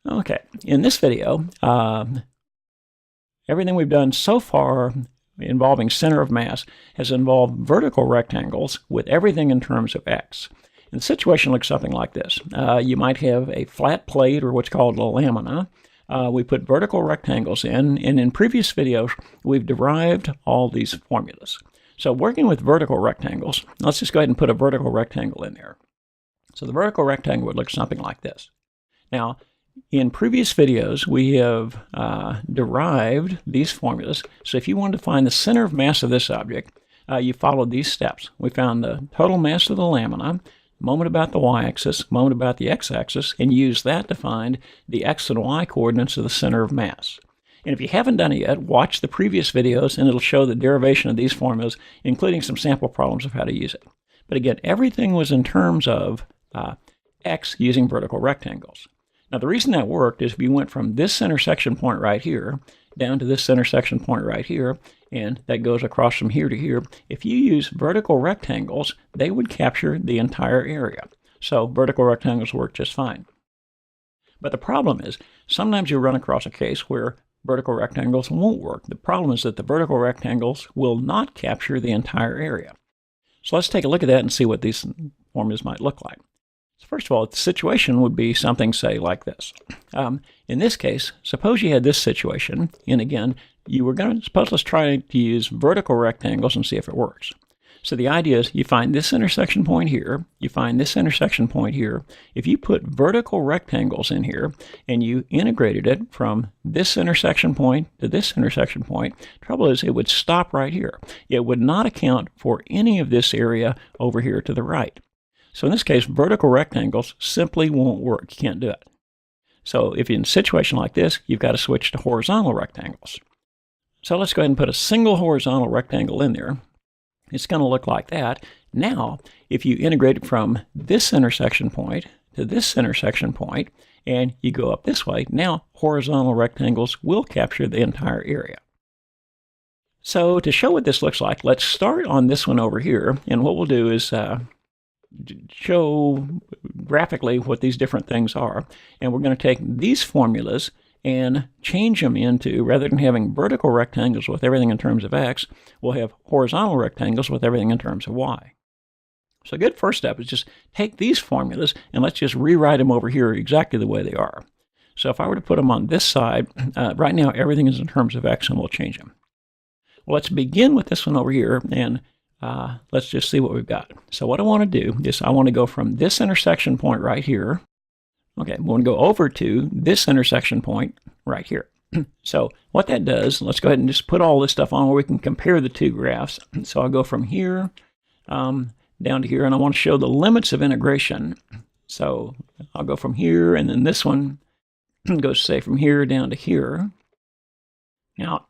Okay, in this video, everything we've done so far involving center of mass has involved vertical rectangles with everything in terms of x. And the situation looks something like this. You might have a flat plate or what's called a lamina. We put vertical rectangles in, and in previous videos, we've derived all these formulas. So working with vertical rectangles, let's just go ahead and put a vertical rectangle in there. So the vertical rectangle would look something like this. Now, in previous videos, we have derived these formulas. So if you wanted to find the center of mass of this object, you followed these steps. We found the total mass of the lamina, moment about the y-axis, moment about the x-axis, and used that to find the x and y coordinates of the center of mass. And if you haven't done it yet, watch the previous videos, and it'll show the derivation of these formulas, including some sample problems of how to use it. But again, everything was in terms of x using vertical rectangles. Now, the reason that worked is if you went from this intersection point right here down to this intersection point right here, and that goes across from here to here, if you use vertical rectangles, they would capture the entire area. So vertical rectangles work just fine. But the problem is, sometimes you run across a case where vertical rectangles won't work. The problem is that the vertical rectangles will not capture the entire area. So let's take a look at that and see what these formulas might look like. So first of all, the situation would be something, say, like this. In this case, suppose you had this situation, and again, you were going to, suppose let's try to use vertical rectangles and see if it works. So the idea is you find this intersection point here, you find this intersection point here. If you put vertical rectangles in here and you integrated it from this intersection point to this intersection point, trouble is it would stop right here. It would not account for any of this area over here to the right. So in this case, vertical rectangles simply won't work. You can't do it. So if you're in a situation like this, you've got to switch to horizontal rectangles. So let's go ahead and put a single horizontal rectangle in there. It's going to look like that. Now, if you integrate it from this intersection point to this intersection point, and you go up this way, now horizontal rectangles will capture the entire area. So to show what this looks like, let's start on this one over here, and what we'll do is show graphically what these different things are. And we're going to take these formulas and change them into, rather than having vertical rectangles with everything in terms of x, we'll have horizontal rectangles with everything in terms of y. So a good first step is just take these formulas and let's just rewrite them over here exactly the way they are. So if I were to put them on this side, right now everything is in terms of x, and we'll change them. Well, let's begin with this one over here, and let's just see what we've got. So what I want to do is I want to go from this intersection point right here. Okay, we want to go over to this intersection point right here. So what that does, let's go ahead and just put all this stuff on where we can compare the two graphs. So I'll go from here down to here, and I want to show the limits of integration. So I'll go from here, and then this one goes, say, from here down to here. Now,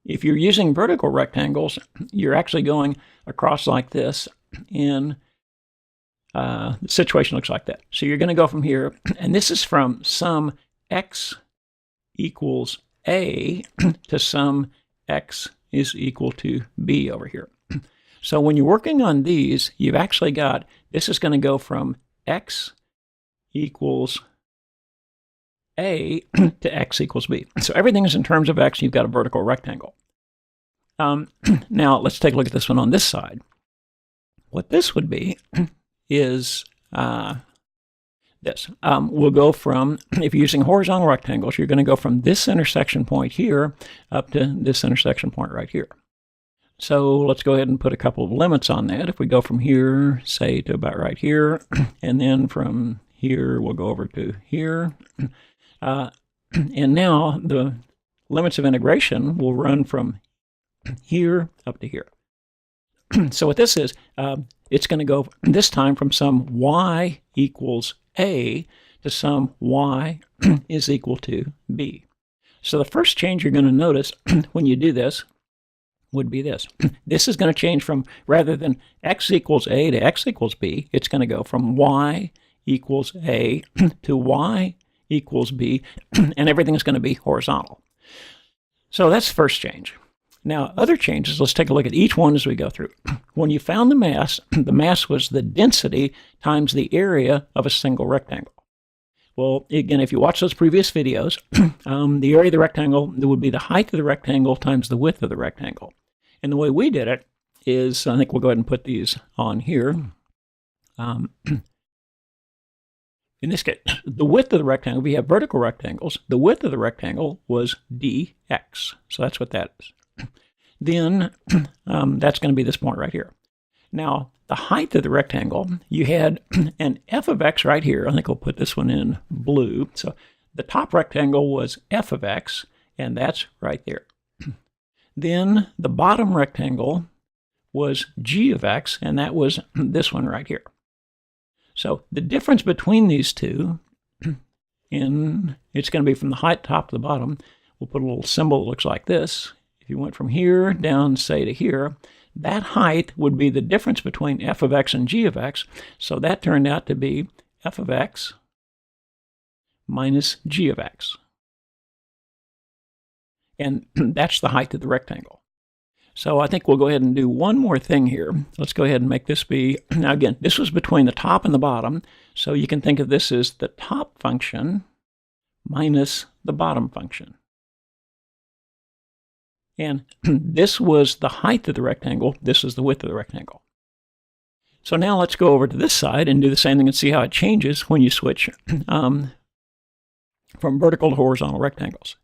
if you're using vertical rectangles, you're actually going across like this, and the situation looks like that. So you're going to go from here, and this is from some x equals a to some x is equal to b over here. So when you're working on these, you've actually got, this is going to go from x equals a to x equals b. So everything is in terms of x. You've got a vertical rectangle. Now let's take a look at this one on this side. What this would be is this. We'll go from, if you're using horizontal rectangles, you're going to go from this intersection point here up to this intersection point right here. So let's go ahead and put a couple of limits on that. If we go from here, say, to about right here, and then from here we'll go over to here. And now the limits of integration will run from here up to here. So what this is, it's going to go this time from some y equals a to some y is equal to b. So the first change you're going to notice when you do this would be this. This is going to change from, rather than x equals a to x equals b, it's going to go from y equals a to y equals b, and everything is going to be horizontal. So that's the first change. Now, other changes, let's take a look at each one as we go through. When you found the mass was the density times the area of a single rectangle. Well, again, if you watch those previous videos, the area of the rectangle would be the height of the rectangle times the width of the rectangle. And the way we did it is, I think we'll go ahead and put these on here. In this case, the width of the rectangle, we have vertical rectangles. The width of the rectangle was dx. So that's what that is. Then that's going to be this point right here. Now, the height of the rectangle, you had an f of x right here. I think we'll put this one in blue. So the top rectangle was f of x, and that's right there. Then the bottom rectangle was g of x, and that was this one right here. So the difference between these two, and it's going to be from the height top to the bottom. We'll put a little symbol that looks like this. If you went from here down, say, to here, that height would be the difference between f of x and g of x. So that turned out to be f of x minus g of x. And that's the height of the rectangle. So I think we'll go ahead and do one more thing here. Let's go ahead and make this be, now again, this was between the top and the bottom. So you can think of this as the top function minus the bottom function. And this was the height of the rectangle. This is the width of the rectangle. So now let's go over to this side and do the same thing and see how it changes when you switch from vertical to horizontal rectangles.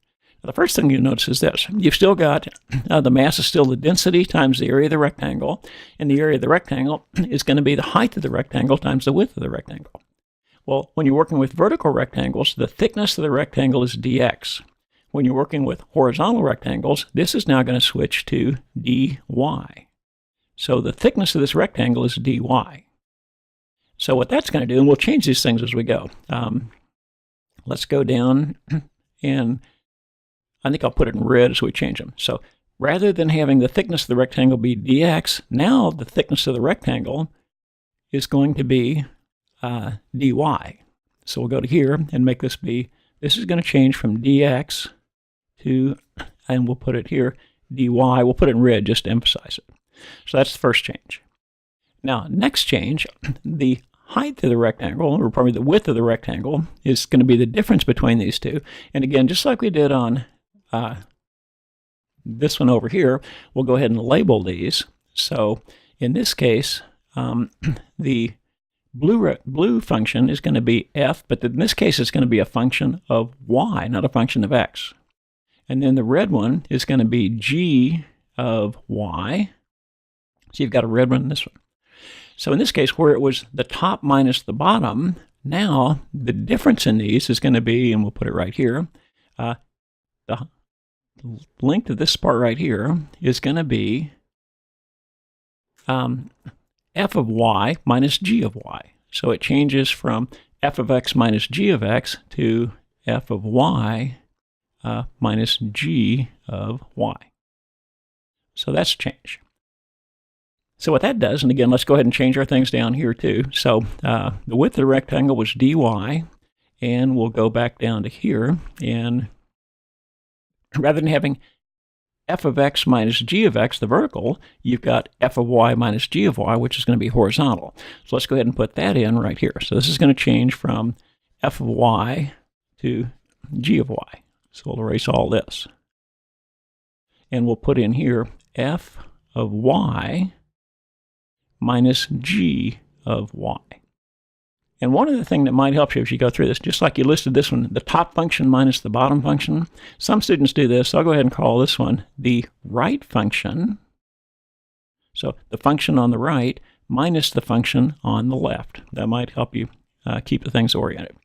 Now, the first thing you notice is this. You've still got the mass is still the density times the area of the rectangle, and the area of the rectangle is going to be the height of the rectangle times the width of the rectangle. Well, when you're working with vertical rectangles, the thickness of the rectangle is dx. When you're working with horizontal rectangles, this is now going to switch to dy. So the thickness of this rectangle is dy. So what that's going to do, and we'll change these things as we go. Let's go down, and I think I'll put it in red as we change them. So rather than having the thickness of the rectangle be dx, now the thickness of the rectangle is going to be dy. So we'll go to here and make this be, this is going to change from dx to, and we'll put it here, dy. We'll put it in red just to emphasize it. So that's the first change. Now, next change, the height of the rectangle, or probably the width of the rectangle, is going to be the difference between these two. And again, just like we did on this one over here, we'll go ahead and label these. So in this case, the blue function is going to be f, but in this case it's going to be a function of y, not a function of x. And then the red one is going to be g of y. So you've got a red one and this one. So in this case, where it was the top minus the bottom, now the difference in these is going to be, and we'll put it right here, the length of this part right here is going to be f of y minus g of y. So it changes from f of x minus g of x to f of y minus g of y. So that's a change. So what that does, and again, let's go ahead and change our things down here too. So the width of the rectangle was dy, and we'll go back down to here, and rather than having f of x minus g of x, the vertical, you've got f of y minus g of y, which is going to be horizontal. So let's go ahead and put that in right here. So this is going to change from f of y to g of y. So we'll erase all this. And we'll put in here f of y minus g of y. And one other thing that might help you as you go through this, just like you listed this one, the top function minus the bottom function, some students do this. So I'll go ahead and call this one the right function. So the function on the right minus the function on the left. That might help you keep the things oriented.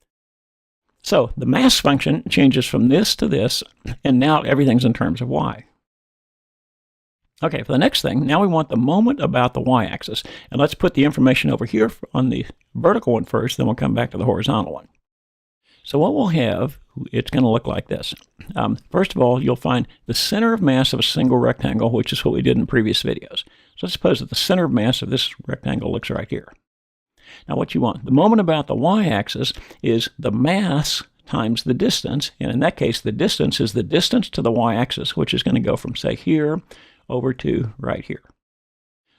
So the mass function changes from this to this, and now everything's in terms of y. Okay, for the next thing, now we want the moment about the y-axis. And let's put the information over here on the vertical one first, then we'll come back to the horizontal one. So what we'll have, it's going to look like this. First of all, you'll find the center of mass of a single rectangle, which is what we did in previous videos. So let's suppose that the center of mass of this rectangle looks right here. Now what you want, the moment about the y-axis is the mass times the distance. And in that case, the distance is the distance to the y-axis, which is going to go from, say, here over to right here.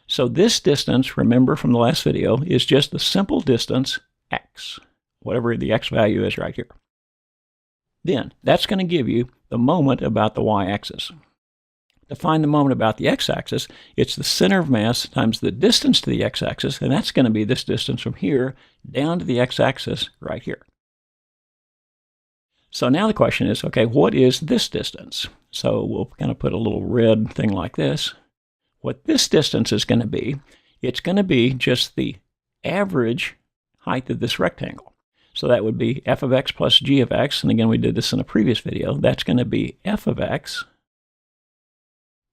So this distance, remember from the last video, is just the simple distance x. whatever the x value is right here. Then that's going to give you the moment about the y-axis. To find the moment about the x-axis, it's the center of mass times the distance to the x-axis, and that's going to be this distance from here down to the x-axis right here. So now the question is, okay, what is this distance? So we'll kind of put a little red thing like this. What this distance is going to be, it's going to be just the average height of this rectangle. So that would be f of x plus g of x, and again we did this in a previous video. That's going to be f of x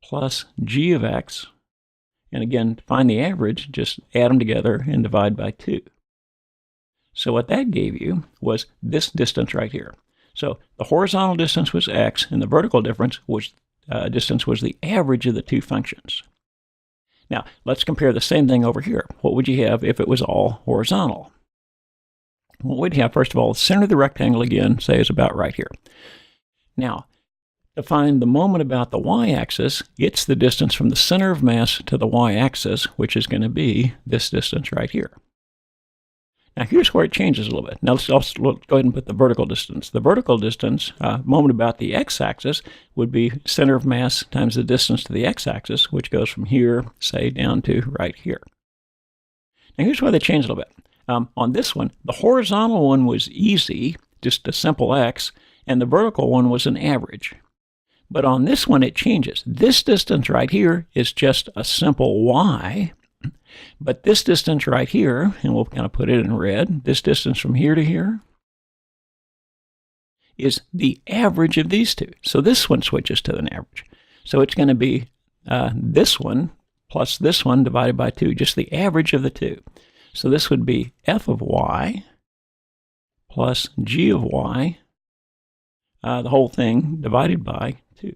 plus g of x, and again, to find the average, just add them together and divide by 2. So what that gave you was this distance right here. So the horizontal distance was x, and the vertical distance was the average of the two functions. Now, let's compare the same thing over here. What would you have if it was all horizontal? What we'd have, first of all, the center of the rectangle, again, say is about right here. Now, to find the moment about the y-axis, it's the distance from the center of mass to the y-axis, which is going to be this distance right here. Now here's where it changes a little bit. Now let's go ahead and put the vertical distance. The vertical distance, moment about the x-axis, would be center of mass times the distance to the x-axis, which goes from here, say, down to right here. Now here's where they change a little bit. On this one, the horizontal one was easy, just a simple x, and the vertical one was an average. But on this one, it changes. This distance right here is just a simple y, but this distance right here, and we'll kind of put it in red, this distance from here to here is the average of these two. So this one switches to an average. So it's going to be this one plus this one divided by 2, just the average of the two. So this would be f of y plus g of y, the whole thing divided by 2.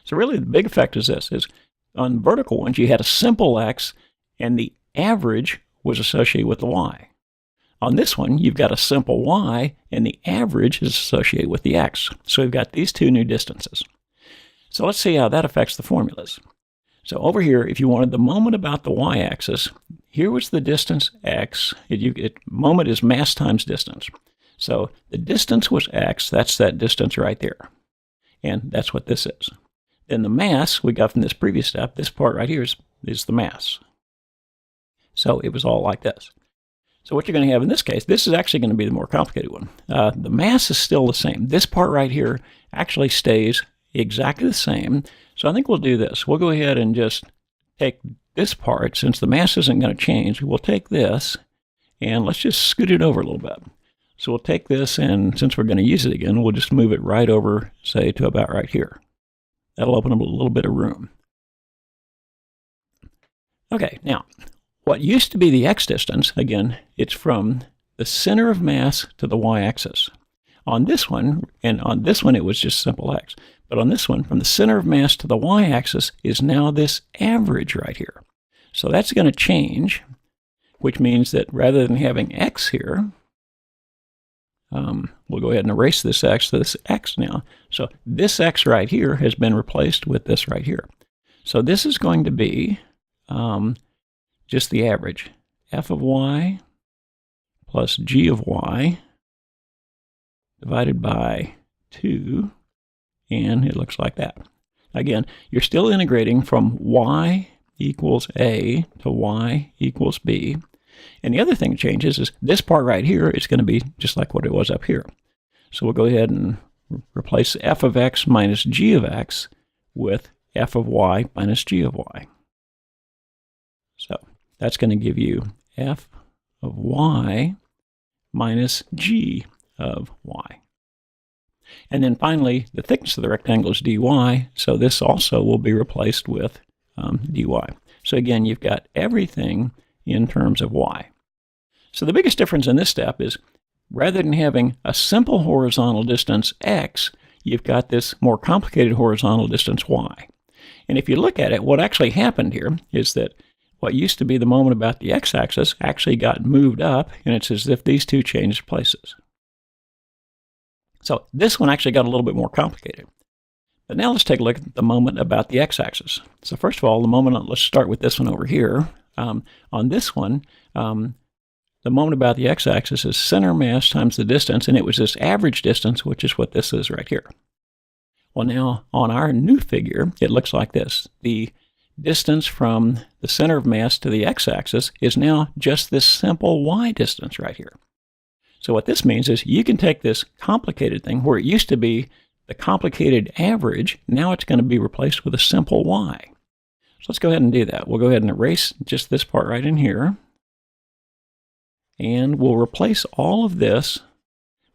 So really the big effect is this, is on vertical ones you had a simple x and the average was associated with the y. On this one you've got a simple y and the average is associated with the x. So we've got these two new distances. So let's see how that affects the formulas. So over here, if you wanted the moment about the y-axis, here was the distance x. Moment is mass times distance. So the distance was x, that's that distance right there. And that's what this is. Then the mass we got from this previous step, this part right here is the mass. So it was all like this. So what you're going to have in this case, this is actually going to be the more complicated one. The mass is still the same. This part right here actually stays exactly the same. So I think we'll do this. We'll go ahead and just take this part, since the mass isn't going to change, we'll take this and let's just scoot it over a little bit. So we'll take this, and since we're going to use it again, we'll just move it right over, say, to about right here. That'll open up a little bit of room. Okay, now, what used to be the x distance, again, it's from the center of mass to the y-axis. On this one, and on this one it was just simple x, but on this one, from the center of mass to the y-axis is now this average right here. So that's going to change, which means that rather than having x here, we'll go ahead and erase this x to this x now. So this x right here has been replaced with this right here. So this is going to be just the average. F of y plus g of y divided by 2, and it looks like that. Again, you're still integrating from y equals a to y equals b. And the other thing that changes is this part right here is going to be just like what it was up here. So we'll go ahead and replace f of x minus g of x with f of y minus g of y. So that's going to give you f of y minus g of y. And then finally, the thickness of the rectangle is dy, so this also will be replaced with dy. So again, you've got everything in terms of y. So the biggest difference in this step is rather than having a simple horizontal distance x, you've got this more complicated horizontal distance y. And if you look at it, what actually happened here is that what used to be the moment about the x-axis actually got moved up, and it's as if these two changed places. So this one actually got a little bit more complicated. But now let's take a look at the moment about the x-axis. So first of all, the moment, let's start with this one over here. On this one, the moment about the x-axis is center mass times the distance, and it was this average distance, which is what this is right here. Well, now on our new figure, it looks like this. The distance from the center of mass to the x-axis is now just this simple y distance right here. So what this means is you can take this complicated thing where it used to be the complicated average, now it's going to be replaced with a simple y. So let's go ahead and do that. We'll go ahead and erase just this part right in here. And we'll replace all of this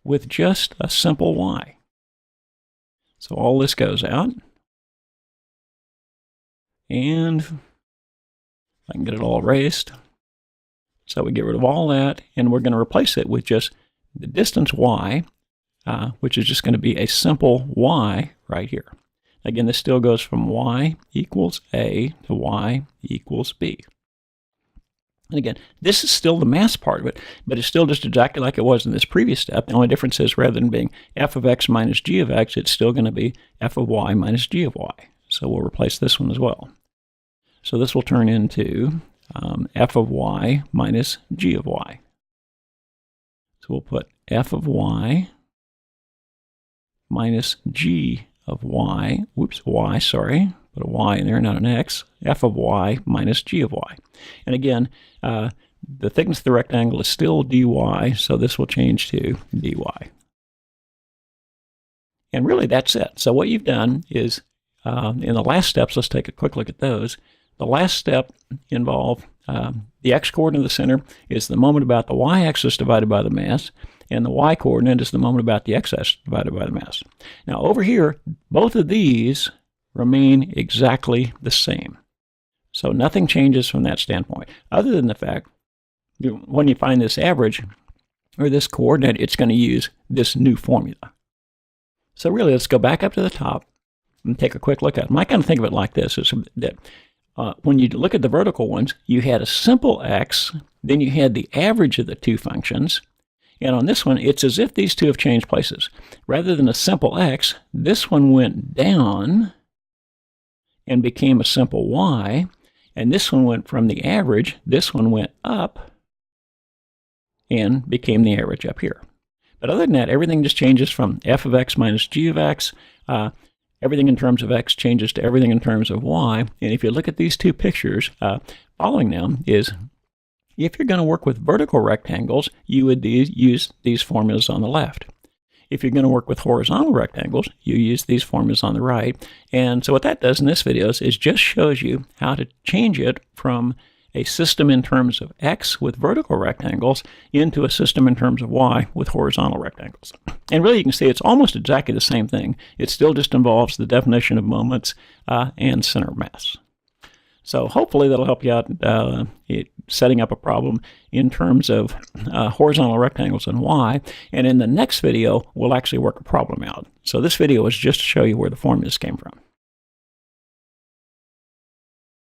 with just a simple y. So all this goes out. And I can get it all erased. So we get rid of all that, and we're going to replace it with just the distance y, which is just going to be a simple y right here. Again, this still goes from y equals a to y equals b. And again, this is still the mass part of it, but it's still just exactly like it was in this previous step. The only difference is rather than being f of x minus g of x, it's still going to be f of y minus g of y. So we'll replace this one as well. So this will turn into f of y minus g of y. So we'll put f of y minus g of y, y, sorry, put a y in there, not an x, f of y minus g of y. And again, the thickness of the rectangle is still dy, so this will change to dy. And really that's it. So what you've done is, in the last steps, let's take a quick look at those. The last step involved the x-coordinate of the center is the moment about the y-axis divided by the mass, and the y-coordinate is the moment about the x-axis divided by the mass. Now over here, both of these remain exactly the same. So nothing changes from that standpoint, other than the fact when you find this average, or this coordinate, it's going to use this new formula. So really, let's go back up to the top and take a quick look at them. I kind of think of it like this, is that when you look at the vertical ones, you had a simple x, then you had the average of the two functions, and on this one, it's as if these two have changed places. Rather than a simple x, this one went down and became a simple y, and this one went from the average, this one went up and became the average up here. But other than that, everything just changes from f of x minus g of x. Everything in terms of x changes to everything in terms of y. And if you look at these two pictures, following them is, if you're going to work with vertical rectangles, you would use these formulas on the left. If you're going to work with horizontal rectangles, you use these formulas on the right. And so what that does in this video is just shows you how to change it from a system in terms of x with vertical rectangles into a system in terms of y with horizontal rectangles. And really you can see it's almost exactly the same thing. It still just involves the definition of moments and center of mass. So hopefully that'll help you out setting up a problem in terms of horizontal rectangles and y. And in the next video, we'll actually work a problem out. So this video is just to show you where the formulas came from.